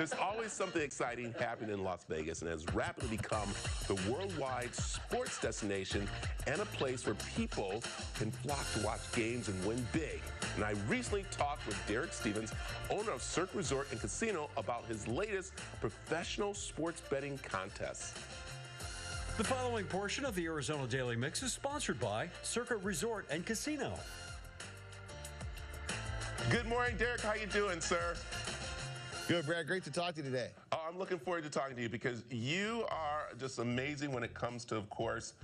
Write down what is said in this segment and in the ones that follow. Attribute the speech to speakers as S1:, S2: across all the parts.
S1: There's always something exciting happening in Las Vegas and has rapidly become the worldwide sports destination and a place where people can flock to watch games and win big. And I recently talked with Derek Stevens, owner of Circa Resort and Casino, about his latest professional sports betting contest.
S2: The following portion of the Arizona Daily Mix is sponsored by Circa Resort and Casino.
S1: Good morning, Derek. How you doing, sir?
S3: Good, Brad. Great to talk to you today.
S1: Oh, I'm looking forward to talking to you because you are just amazing when it comes to, of course,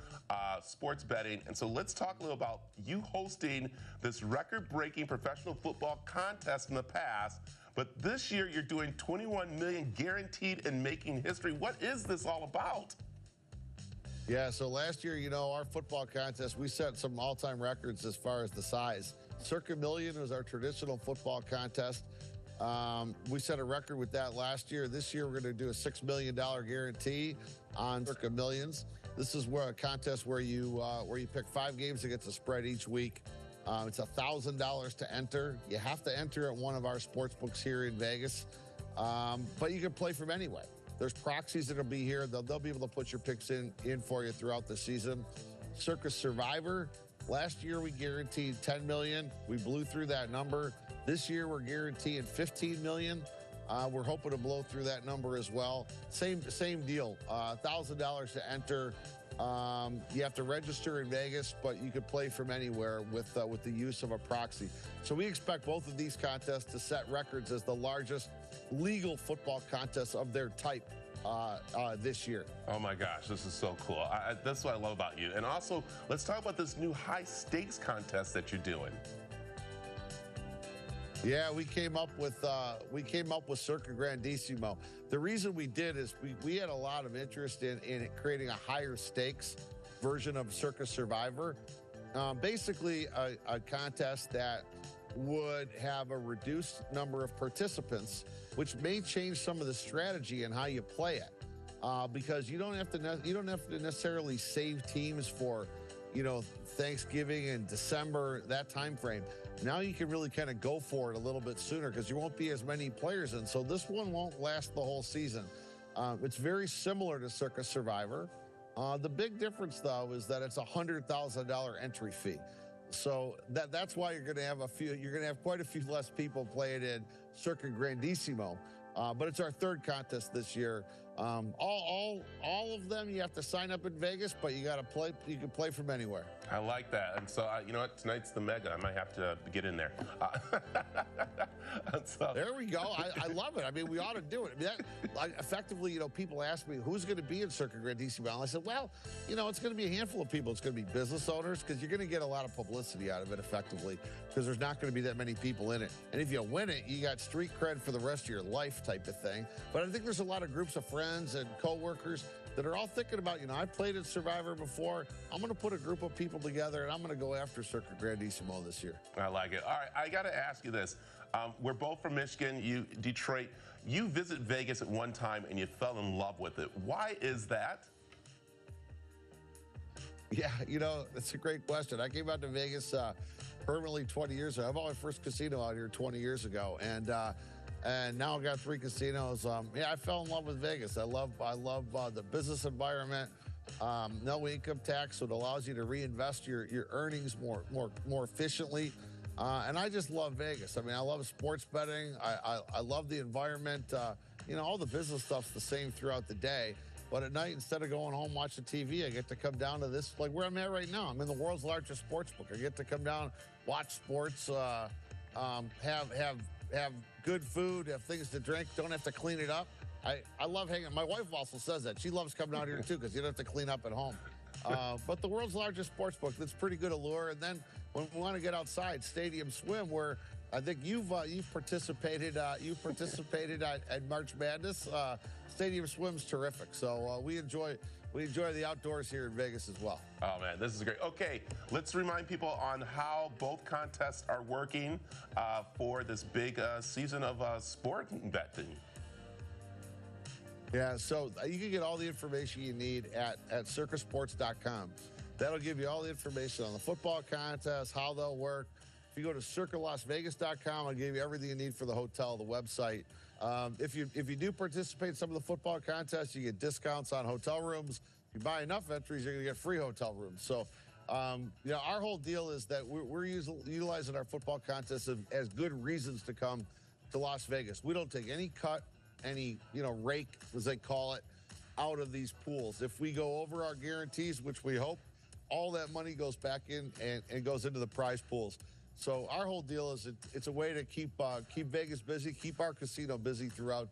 S1: sports betting. And so let's talk a little about you hosting this record-breaking professional football contest in the past. But this year, you're doing $21 million guaranteed and making history. What is this all about?
S3: Yeah, so last year, you know, our football contest, we set some all-time records as far as the size. Circa Million was our traditional football contest. We set a record with that last year. This year, we're going to do a $6 million guarantee on Circa Millions. This is where a contest where you pick 5 games against a spread each week. It's $1,000 to enter. You have to enter at one of our sports books here in Vegas, but you can play from anywhere. There's proxies that'll be here. They'll be able to put your picks in for you throughout the season. Circa Survivor. Last year, we guaranteed $10 million. We blew through that number. This year, we're guaranteeing $15 million. We're hoping to blow through that number as well. Same deal, $1,000 to enter. You have to register in Vegas, but you can play from anywhere with the use of a proxy. So we expect both of these contests to set records as the largest legal football contests of their type this year.
S1: Oh my gosh, this is so cool. That's what I love about you. And also, let's talk about this new high stakes contest that you're doing.
S3: Yeah, we came up with Circa Grandissimo. The reason we did is we had a lot of interest in creating a higher stakes version of Circa Survivor. Basically, a contest that would have a reduced number of participants, which may change some of the strategy and how you play it, because you don't have to necessarily save teams for, you know, Thanksgiving and December, that time frame. Now you can really kind of go for it a little bit sooner because there won't be as many players in. So this one won't last the whole season. It's very similar to Circa Survivor. The big difference, though, is that it's a $100,000 entry fee. So that's why you're going to have quite a few less people playing in Circa Grandissimo. But it's our third contest this year. All of them, you have to sign up in Vegas, but you got to play. You can play from anywhere.
S1: I like that. And so, you know what? Tonight's the mega. I might have to get in there. So.
S3: There we go. I love it. I mean, we ought to do it. I mean, effectively, you know, people ask me, who's going to be in Circa Grandissimo? And I said, well, you know, it's going to be a handful of people. It's going to be business owners because you're going to get a lot of publicity out of it effectively because there's not going to be that many people in it. And if you win it, you got street cred for the rest of your life type of thing. But I think there's a lot of groups of friends and coworkers that are all thinking about, you know, I played at Survivor before. I'm going to put a group of people together, and I'm going to go after Circa Grandissimo this year.
S1: I like it. All right, I got to ask you this. We're both from Michigan, you Detroit. You visit Vegas at one time, and you fell in love with it. Why is that?
S3: Yeah, you know, that's a great question. I came out to Vegas permanently 20 years ago. I bought my first casino out here 20 years ago, and now I've got 3 casinos. Yeah, I fell in love with Vegas. I love the business environment. No income tax, so it allows you to reinvest your earnings more efficiently. And I just love Vegas. I mean, I love sports betting. I love the environment. You know, all the business stuff's the same throughout the day. But at night, instead of going home watching TV, I get to come down to this, like where I'm at right now. I'm in the world's largest sports book. I get to come down, watch sports, have good food, have things to drink, don't have to clean it up. I love hanging. My wife also says that. She loves coming out here, too, because you don't have to clean up at home. But the world's largest sports book, that's pretty good allure. And then when we want to get outside, Stadium Swim, where I think you've participated at March Madness. Stadium Swim's terrific. So we enjoy the outdoors here in Vegas as well.
S1: Oh, man, this is great. Okay, let's remind people on how both contests are working for this big season of sport betting.
S3: Yeah, so you can get all the information you need at circasports.com. That'll give you all the information on the football contest, how they'll work. If you go to circalasvegas.com, I'll give you everything you need for the hotel, the website. If you do participate in some of the football contests, you get discounts on hotel rooms. If you buy enough entries, you're going to get free hotel rooms. So, our whole deal is that we're utilizing our football contests as good reasons to come to Las Vegas. We don't take any cut, any rake, as they call it, out of these pools. If we go over our guarantees, which we hope, all that money goes back in and goes into the prize pools. So our whole deal is it's a way to keep Vegas busy, keep our casino busy throughout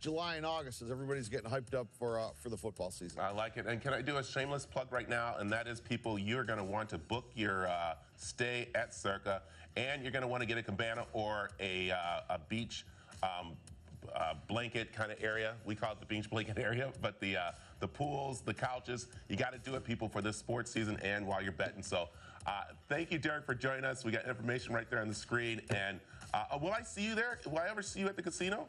S3: July and August as everybody's getting hyped up for the football season.
S1: I like it. And can I do a shameless plug right now? And that is, people, you're going to want to book your stay at Circa, and you're going to want to get a cabana or a beach blanket kind of area. We call it the beach blanket area, but the pools, the couches, you got to do it, people, for this sports season and while you're betting. So thank you, Derek, for joining us. We got information right there on the screen. And will I see you there? Will I ever see you at the casino?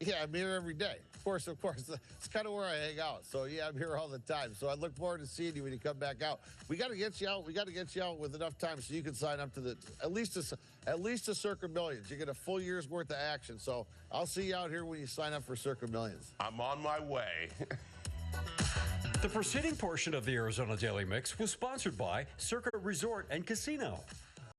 S3: Yeah, I'm here every day. Of course. It's kind of where I hang out. So, yeah, I'm here all the time. So I look forward to seeing you when you come back out. We got to get you out. We got to get you out with enough time so you can sign up to at least a Circa Millions. You get a full year's worth of action. So I'll see you out here when you sign up for Circa Millions.
S1: I'm on my way.
S2: The preceding portion of the Arizona Daily Mix was sponsored by Circa Resort and Casino.